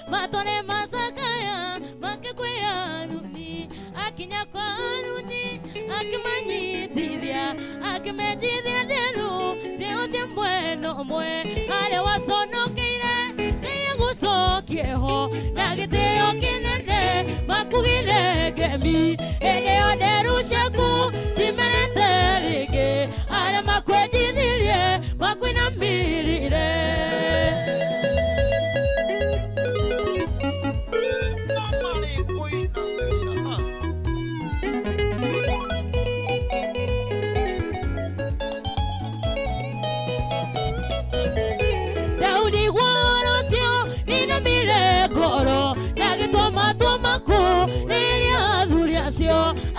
matone masakaya makekwea nuni akinya kwa nuni akimanyitiria akimejithia delu sio sembweno mwe ale wasonokeire kieho na giteo kinene makugire gemi eneo derushaku simereterige ale makwejithirie makwina mirire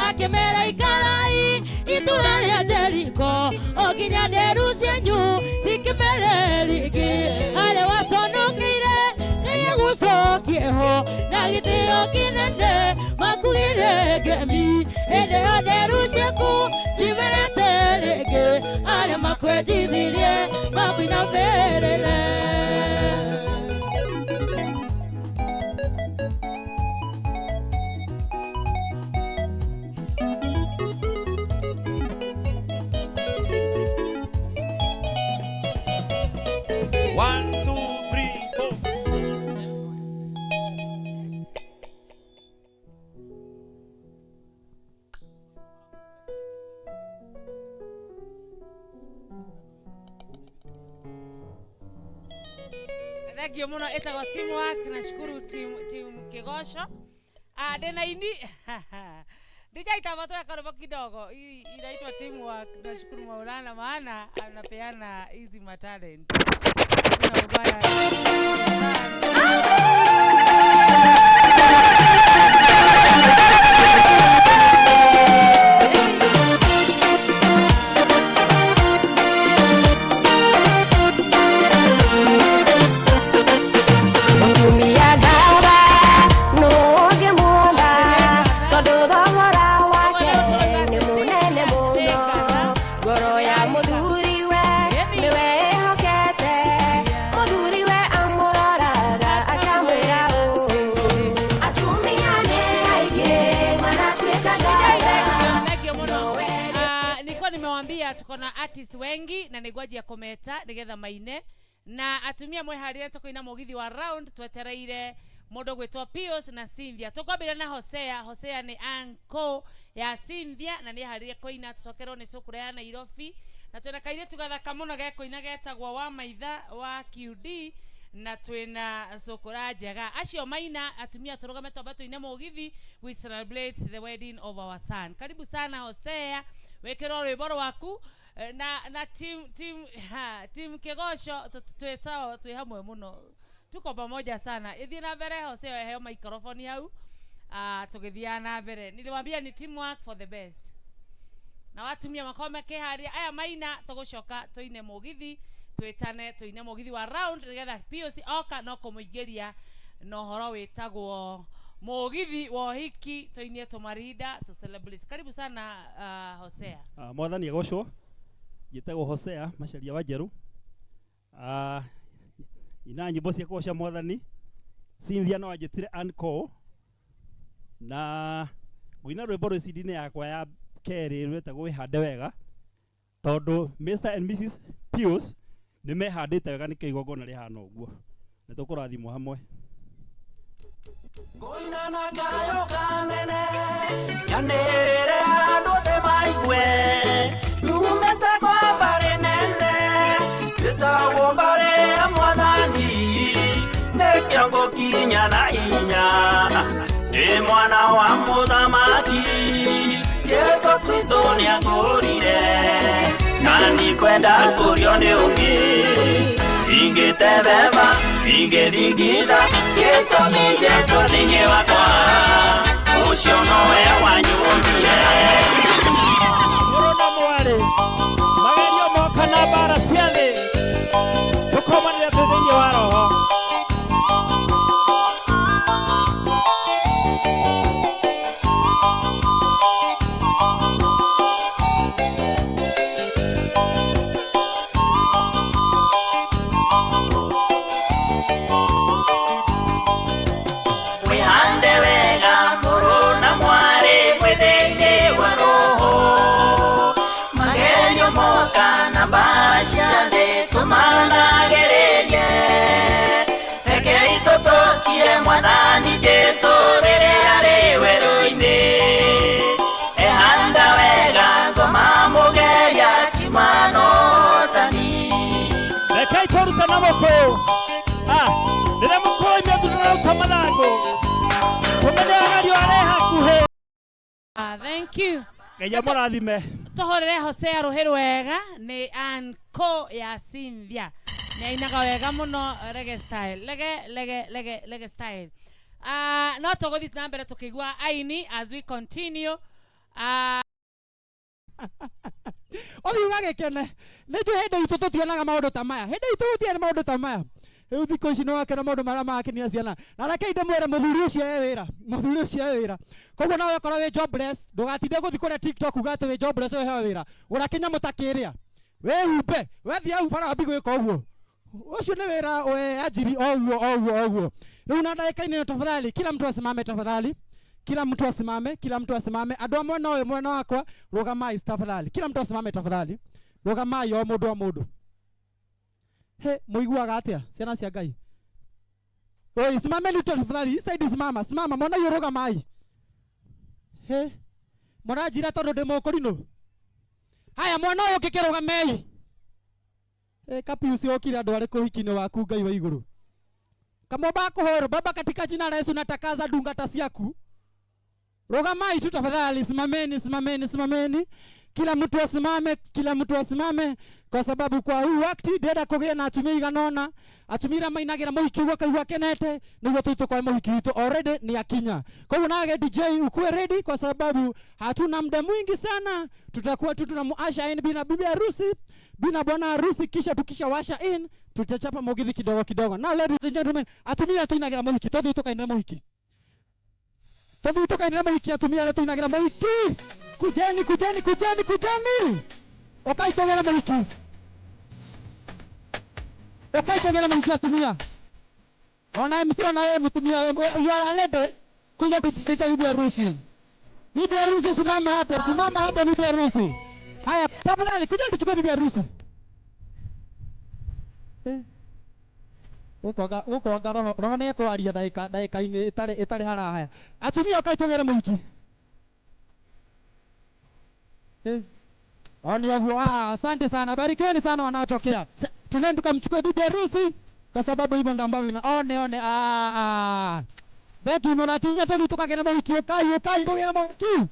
Akemera ikarai itulalia Jericho oginya derusenyu sikimererigi ale wasonokire kiyegusokieho na giteo kinene makuire gemi ende derusheku simereterege ale makwejithirie makwina merere. Thank you muno etago teamwork nashukuru team Kigosho dena ini ndijaita watu ya karobo kidogo inaitwa teamwork nashukuru Maulana maana anapeana hizi matalent tuna ubaya tuko na artist wengi na negwaji ya kometa nigetha maine na atumia mwe harire tukoina mugithi wa round twetereire modo gwetwa Pius na Cynthia tukwambira na Hosea ni anko ya Cynthia na ni harire koina tucokerwo ni cukuru ya Nairobi na twena kaire tugathaka muno ge koina getagwa wa maitha wa QD na twena cukuru njega acio maina atumia turugame twamba tuine mugithi we celebrate the wedding of our son. Karibu sana Hosea wekero rwimbo rwaku na team Kigosho twetao twi hamwe muno tuko pamoja sana ithi na mbere Hosea heo microphone hau tugithia na mbere niliwaambia ni teamwork for the best na watumia makome keharia aya maina tugucoka tuine mugithi twetane tuine mugithi wa round nigetha Pius oka no kumuigeria no horo wetagwo mugithi wa hiki tuinie tumarida to celebrate. Karibu sana Hosea. Mwathani agocwo gitagwo Hosea macaria wa Njeru ina nyimbo cia kugoca Mwathani Cynthia no anjitire anko na guina rwimbo rwicindine yakwa ya keri rwetagwo wihande wega tondu Mr and Mrs Pius nimehandite wega nikigongona rihana uguo na tukurathimwo hamwe. Goina na kayo kanene yanere andote maikwe numete kwa barenene tetawo bare Mwathani nekyango kinya na inya e mwana wa muthamaki Yesu Kristo ni agorire nani kwenda kurio ni ungi ingetebeba ingethigitha gitumi Jesu ninyi wakwa ucio nowe wanyumire Murona mwari magerio moka na bara ciathi tukomanire thĩinĩ wa roho Jesu rĩrĩa rĩ werũ-inĩ ehanda wega ngoma mũgeria kiuma na ũhotani. Rekei tũrute na mũkũyũ rĩrĩa mũkũyũ nĩatũrũta mathangũ tũmenye agario arĩ hakuhĩ. Thank you. Ngai amũrathime. Tũhorere Hosea rũhĩ rwega nĩ anko ya Cynthia nĩ ainaga wega mũno reggae style reggae style. No tũgũthiĩ na mbere tũkĩigua aini as we continue. Othiuga gĩkene nĩ njũ hĩndĩ itũ tũtionaga maũndũ ta maya, hĩndĩ itũ gũtiarĩ maũndũ ta maya. Rĩu thikũ ici nĩ wakena maũndũ marĩa marakenia ciana. Na rekei ndĩmwĩre mũthuri ũcio e wĩra, koguo nawe okorwo wĩ jobless ndũgatinde gũthiĩ kũrĩa TikTok uga atĩ wĩ jobless ũheo wĩra, gũra kĩnyamũ ta kĩrĩa wĩhumbe, wethiĩ hau bara wambi gwĩka ũguo. Ũcio nĩ wĩra weanjiri oguo. Rĩu na ndagĩka-inĩ tafadhali kila mtu asimame tafadhali. Kila mtu asimame. Andũ a mwena ũyũ mwena wakwa rũgamai tafadhali. Kila mtu asimame tafadhali. Rũgamai o mũndũ. He, mũiguaga atĩa ciana cia Ngai? Oi, simameni tafadhali. Hii side simama. Mwana hiyo rũgamai. He, mũranjira tondũ ndĩ mũkũrinũ. Haya mwana ũyũ kĩkĩrũgamei. Kapius okire andũ arĩ kũhiki-inĩ waku Ngai wa igũrũ. Kamomba kuhoro baba katika jina la Yesu natakaza dungata siaku. Rogamai tu tafadhali, simameni. Kila mtu asimame kwa sababu kwa huu wakati deda kugea na atumia iganona. Atumira mainagira muhiki waka iwakenete niguo tuito kwa muhiki witu already ni akinya. Kwa hiyo nawe DJ ukuwe ready kwa sababu hatuna muda mwingi sana. Tutakuwa tu tunamuasha in bina bibi harusi, bina bwana harusi, kisha tukishawasha in tutachapa mugithi kidogo. Now ladies and gentlemen, atumia tuinagira muhiki todhi tukaina muhiki. Atumia tuinagira muhiki. Kujeni. Okaitogera muhiki. Atumia. Ona mtumia yala lebe kuja kusikiliza bibi harusi. Bibi harusi simama hapa bibi harusi. Haya tafadhali kuja tuchukue bibi harusi. Uko ngaro rone twaria dakika-inĩ itarĩ haraya. Atumia okaitogera muhiki. Oni wangu asante sana. Barikeni sana wanaotokea. Tunaenda tukamchukua bibi harusi kwa sababu hivyo ndio ambavyo one Betu mnatia tena tukagena muhiki ukai ngogera muhiki.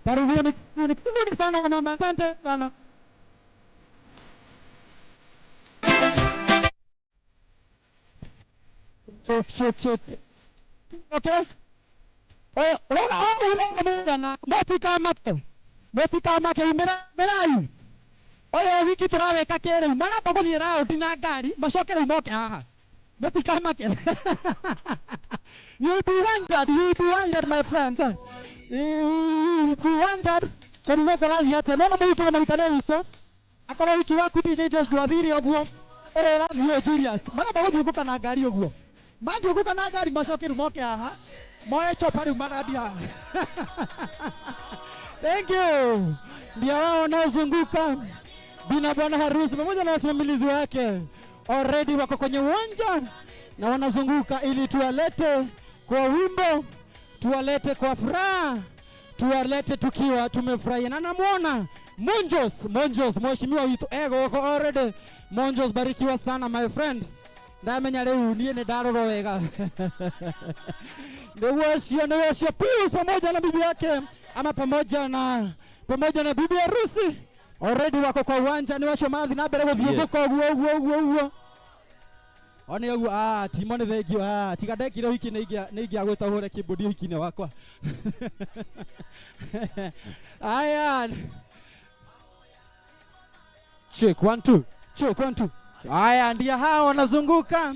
Karibuni sana mama, asante sana. Shit. Okay? Oya, Meti kama merai. Oya, wiki turaweka kere, mana pagoni rao tina gari, masokere moke haha. Meti kama kere. You'll be wondered, my friends. You'll be wondered. Kani meko lazi hata, nona mwito na mwitane uso. Akona wiki waku DJ just guadhiri oguo. Lazi yo Julius. Mana pagoni ukuka na gari oguo. Mangi ukuka na gari, masokere moke haha. Moe chopari umaradia. Thank you. Ndio wao wanaozunguka bina bwana harusi pamoja na wasimamizi wake already wako kwenye uwanja na wanazunguka ili tuwalete kwa wimbo, tuwalete kwa furaha, tuwalete tukiwa tumefurahia. Na namuona Monjos mheshimiwa wetu wako already. Monjos, barikiwa sana my friend. Ndamenya leo nie ne daroro wega. Ndio Pius pamoja na bibi yake ama pamoja na bibi harusi already wako kwa uwanja. Ni washo madhi na mbere guthiũngũka ũguo one ũguo Timoni thengio tiga ndekire hiki nĩ ingĩagwĩta hũre kĩmbũndi hiki-inĩ wakwa. Aya check 1 2 aya ndio hao wanazunguka,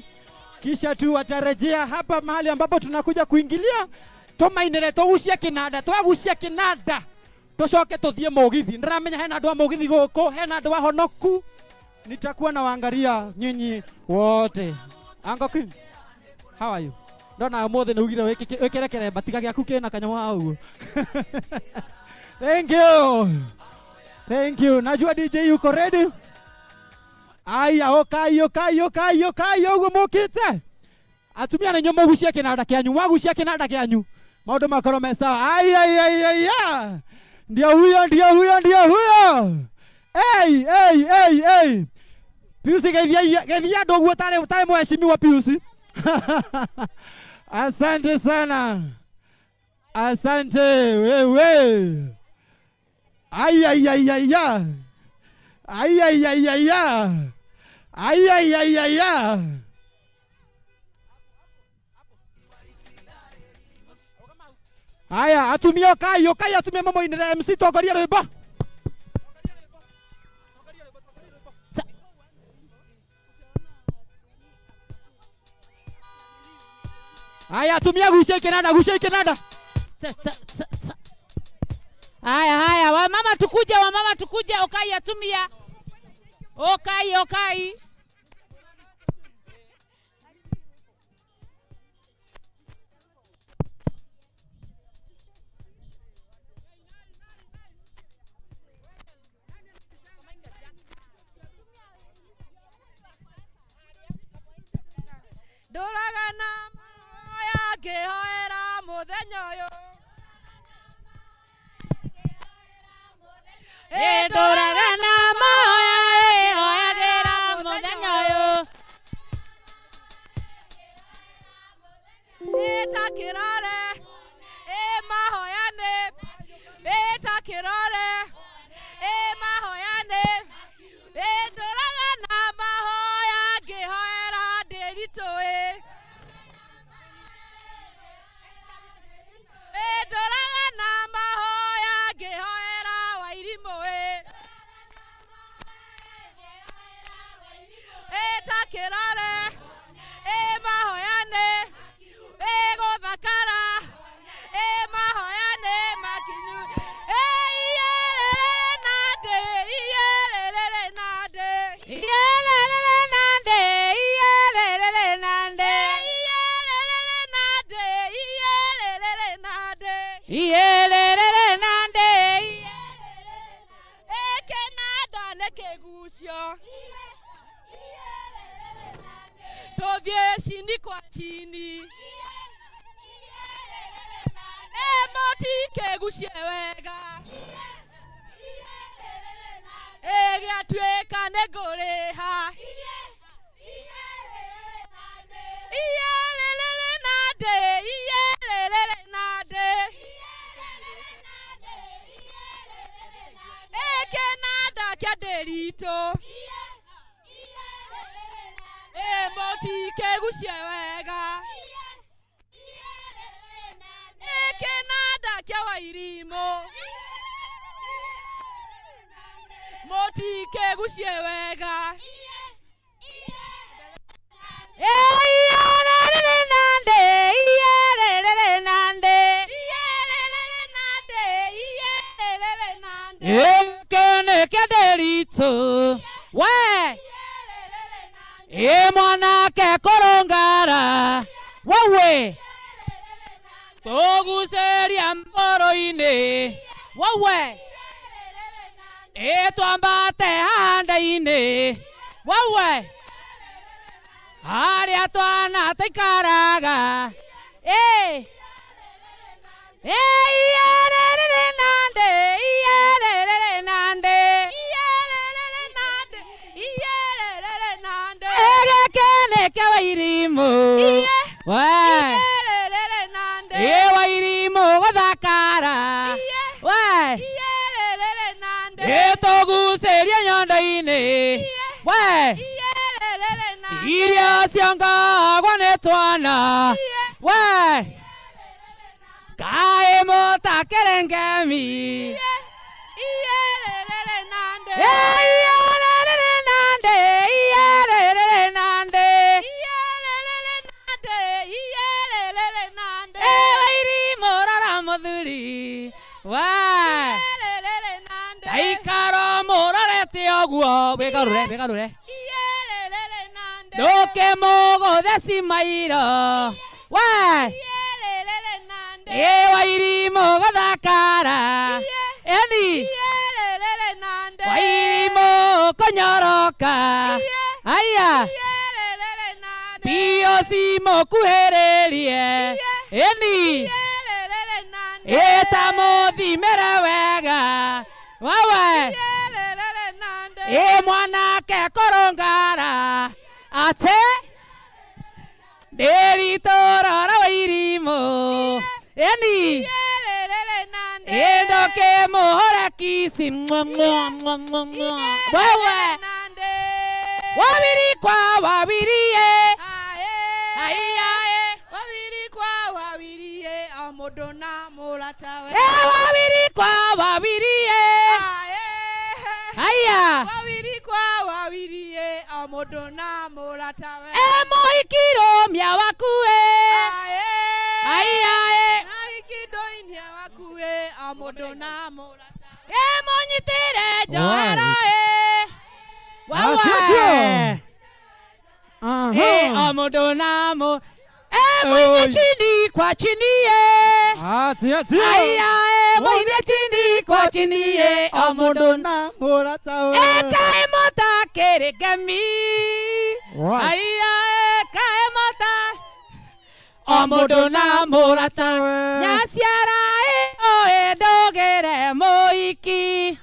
kisha tu watarejea hapa mahali ambapo tunakuja kuingilia tomainere tugucia kinanda twagucia kinanda tucoke tuthie mugithi. Ndiramenya hena andu a mugithi guku, hena andu ahonoku, nitakuwa na waangalia nyinyi wote. Uncle Queen, how are you? Ndona mothe nugire wikire keremba tiga giaku kina kanyamwa hau. Thank you. Thank you. Najua DJ yuko ready. Aya, okay. Uguo mukite. Atumia na nyomo gucia kinanda kyanyu. Mwagucia kinanda kyanyu. Maundu makoro me sawa. Aya. Ndio huyo. Hey. Pius geithia ndoguo tare mheshimiwa Pius. Asante sana. Asante wewe. Aya. Aya, atumia okay, atumia mama inere MC togoria rwimbo. Aya, atumia gucia kinanda. Haya, wamama tukuja, okay, atumia. Okay. Ndoragana moya ngihoera muthenya uyu ndoragana moya ihoyagĩra muthenya uyu itakirore mahoyane itakirore mahoyane ndoragana mahoya ngihoera ndiritoe ndoragana mahoya ngihoera wairimoe itakirore mahoyane guthakara mahoyane makinyu iyerere nande ekenada nekegucio tovie chini kwa chini emoti kegucie wega egiatuika neguriha iyerere nande ekenada kia derito emoti kegucie wega ekenada kia wairimo moti kegucie wega ekene kia derito mwanake kurungara wawe tuguceria mboro-ini wawe twambate handa-ini wawe haria twana taikaraga egekene kia wairimu wairimu guthakara tuguceria nyondo-ini iria ciongagwo nĩ twana kaĩ mũtakerengemi wairimu rora mũthuri taikaro mũrorete ũguo wĩgarũre ndũkĩmũgũthe cimairo wairimu gũthakara kunyoroka aya Pius mukuhĩrĩrie ĩni ĩtamuthimĩre wega wawe mwanake kũrũngara ate ndĩritũrora wa irimũ ĩni ndoke mũhũre kisi wewe wawiri kwa wawirie wawiri kwa wawirie mũndũ na mũratawe wawiri kwa wawirie aya wawiri kwa wawirie mũndũ na mũratawe mũhikirũmia wakue aya mũhikidoinia wakue mũndũ na mũratawe mũnyitĩre njohero mũndũ na mũratawe mwenye chini kwa chini mwenye chini kwa chini Mundu na muratawe kae mota keregami kae mota mundu na muratawe nyaciara ndugire muiki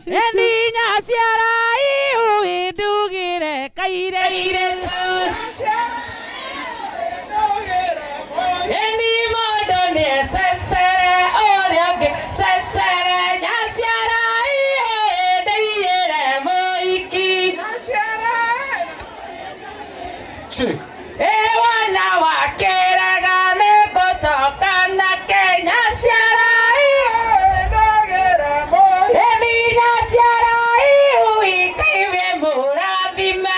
eni nyaciara ndugire kaire eni mundu ni sesere orioge sesere nyaciara ndeire muiki wana wakeraga nĩngũcoka na Kenya ciara eni nyaciara uikaiwe mũrathime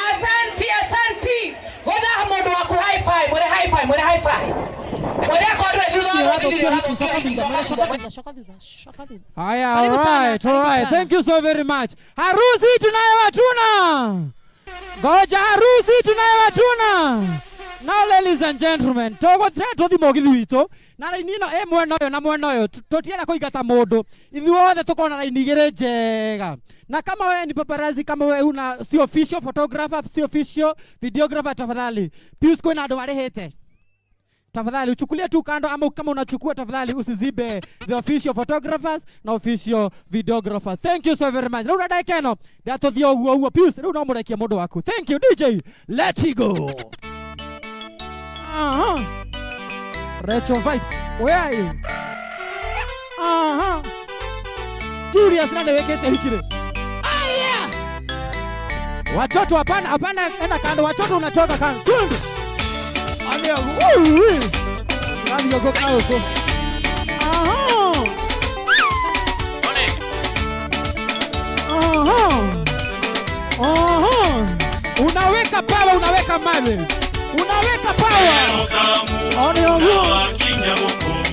asanti gũthaha mũndũ waku hi-fi mwĩre hi-fi mwĩre hi-fi mwĩre akorwo Haya, all right. Thank you so very much. Harusi tunayo watuna. Goja harusi tunayo watuna. Now ladies and gentlemen, togo treto thimogithi wito. Na raini ino mwena na mwena uyu tutienda kuigata mundu. Ithuothe tukona raini igire njega. Na kama wewe ni paparazzi, kama wewe una si official photographer, si official videographer, tafadhali Pius kwena ndo warehete. Tafadhali uchukulie tu kando, ama kama unachukua tafadhali usizibe the official photographers na official videographers. Thank you so very much. Rĩu ndai keno ndato thio uo Pius, rĩu no mũrekie mũndũ waku. Thank you DJ. Let it go. Retro vibes. Where are you? Julius nani wekete hikire. Yeah. Watoto hapana, enda kando, watoto unatoka kando. Twende. Amia ndio kwa huko. Unaweka power, unaweka mawe. Unaweka power.